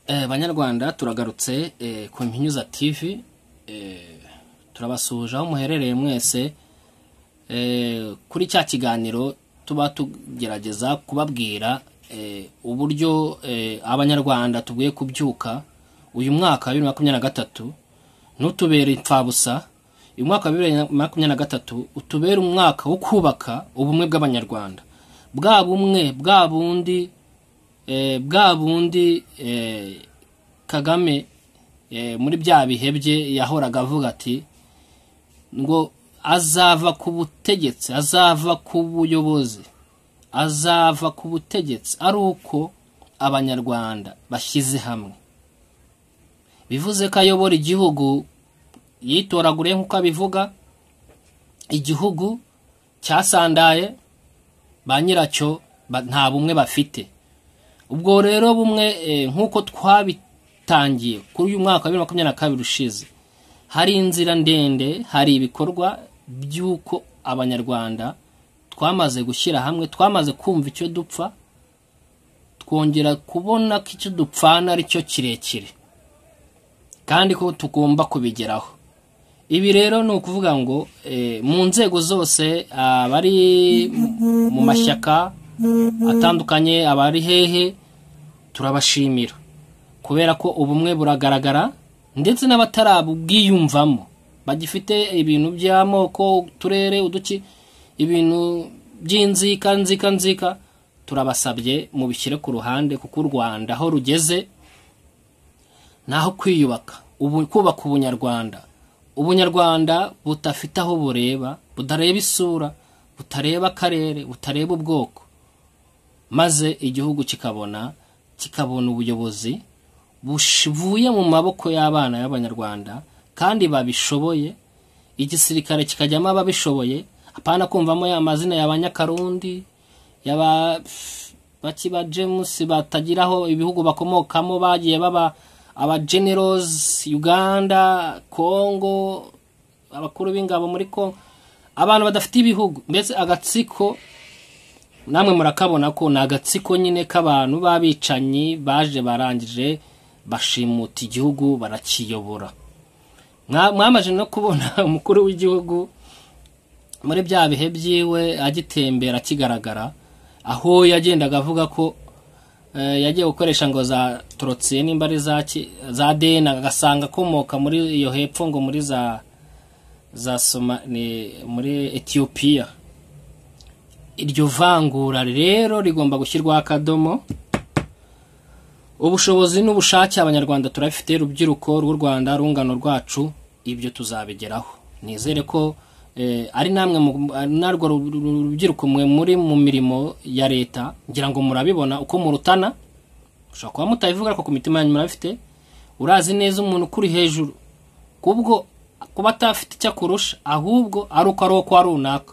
Banyarwanda turagarutse ku Mpinyuza TV, turabasuje aho muherereye mwese kuri cya kiganiro tuba tugerageza kubabwira uburyo abanyarwanda tugiye kubyuka uyu mwaka wa 2023 n'utubera impfabusa. Uyu mwaka wa 2023 utubera umwaka wo kubaka ubumwe bw'abanyarwanda, bwa bumwe bwa bundi Kagame muri bya bihebye yahoraga avuga ati ngo azava ku butegetsi, azava ku buyobozi, azava ku butegetsi ari uko abanyarwanda bashyize hamwe. Bivuze ko ayobora igihugu yitoragure nk'uko abivuga, igihugu cyasandaye ba nyiracyo nta bumwe bafite. Ubwo rero bumwe nk'uko twabitangiye kuri uyu mwaka wa 2022 ushize, hari inzira ndende, hari ibikorwa by'uko abanyarwanda twamaze gushyira hamwe, twamaze kumva icyo dupfa, twongera kubona ko icyo dupfana ari cyo kirekire kandi ko tugomba kubigeraho. Ibi rero ni ukuvuga ngo mu nzego zose, abari mu mashyaka atandukanye, abari hehe, turabashimira kubera ko ubumwe buragaragara, ndetse n'abatarabwiyumvamo bagifite ibintu by'amoko, turere, uduki, ibintu by'inzika, turabasabye mu bishyire ku ruhande, kuko u Rwanda aho rugeze naho kwiyubaka, kubaka ubunyarwanda butafite aho bureba, butareba isura, butareba akarere, butareba ubwoko, maze igihugu kikabona ubuyobozi buvuye mu maboko y'abana y'abanyarwanda kandi babishoboye, igisirikare kikajyamo ababishoboye, apana kumvamo ya mazina y'abanyakarundi, bakiba James batagiraho ibihugu bakomokamo, bagiye baba aba generals Uganda, Congo, abakuru b'ingabo muri Congo, abantu badafite ibihugu, mbese agatsiko. Namwe murakabona ko na agatsiko nyine k'abantu babicanyi baje barangije bashimuta igihugu barakiyobora. Mwamaje no kubona umukuru w'igihugu muri bya bihe byiwe agitembera kigaragara, aho yagendaga avuga ko yagiye gukoresha ngo za trotsiye nimba ari za DNA, agasanga komoka muri iyo hepfo ngo muri za muri Ethiopia. Iryo vangura rero rigomba gushyirwa akadomo. Ubushobozi n'ubushake abanyarwanda turafite, rubyiruko rw'u Rwanda, rungano rwacu, ibyo tuzabigeraho. Nizere ko ari namwe narwo rubyiruko mwe muri mu mirimo ya leta, ngira ngo murabibona uko murutana. Ushobora kuba mutabivuga ariko ku mitima yanyu murafite, urazi neza umuntu kuri hejuru, kubwo kuba atafite icyo kurusha, ahubwo ari uko ari uwo kwa runaka.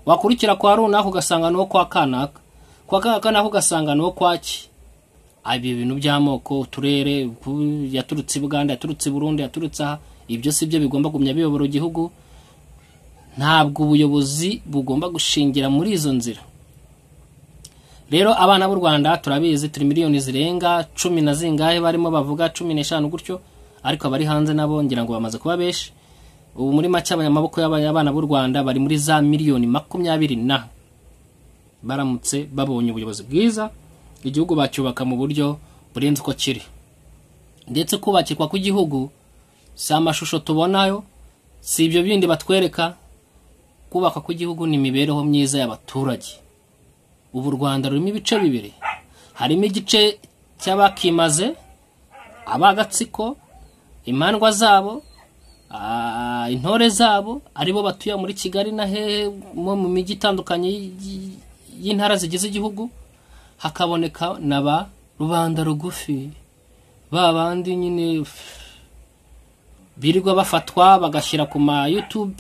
Wakurikira kwa runaka ugasanga no kwa kanaka, kwa kanaka ugasanga no kwaki. Abi bintu by'amoko, uturere, yaturutse Uganda, yaturutse Burundi, yaturutse aha, ibyo sibyo bigomba gumya biyobora igihugu. Ntabwo ubuyobozi bugomba gushingira muri izo nzira. Rero abana b'u Rwanda turabizi, turi miliyoni zirenga 10 na zingahe, barimo bavuga 15 gutyo, ariko abari hanze nabo ngira ngo bamaze kuba beshi. Ubu muri make abanyamaboko y'abana b'u Rwanda bari muri za miliyoni 20 na baramutse babonye ubuyobozi bwiza, igihugu bacyubaka mu buryo burenze uko kiri. Ndetse kubakirwa ku gihugu si amashusho tubonayo, si ibyo bindi batwereka. Kubaka ku gihugu ni imibereho myiza y'abaturage. Ubu Rwanda rurimo ibice bibiri, harimo igice cy'abakimaze, abagatsiko, imandwa zabo, intore zabo, aribo batuye muri Kigali na he mu mijyi itandukanye y'intara zigize igihugu. Hakaboneka naba rubanda rugufi, babandi nyine birirwa bafatwa bagashyira ku ma YouTube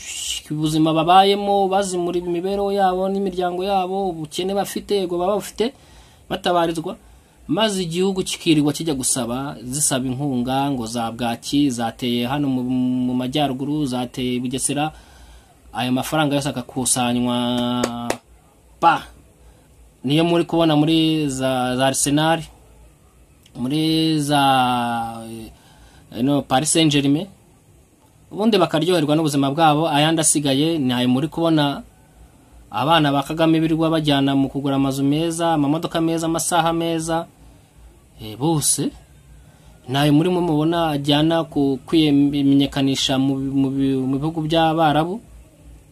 ubuzima babayemo, bazimura imibereho yabo n'imiryango yabo, ubukene bafite, ego baba bafite, batabarizwa, maze igihugu kikirirwa kijya gusaba, zisaba inkunga ngo za bwaki zateye hano mu majyaruguru, zateye Bugesera. Ayo mafaranga yose akakusanywa niyo muri kubona muri za Arsenal, muri za Paris Saint-Germain, ubundi bakaryoherwa n'ubuzima bwabo. Ayandi asigaye ni ayo muri kubona abana ba Kagame birirwa bajyana mu kugura amazu meza, amamodoka meza, amasaha meza, bose nayo muri mubona ajyana ku kwimenyekanisha mu bihugu by'Abarabu,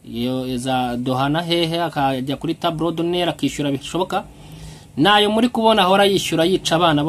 iyo za Dohana hehe, akajya kuri Tableau d'Honneur akishyura bishoboka. Nayo muri kubona ahora yishyura yica abana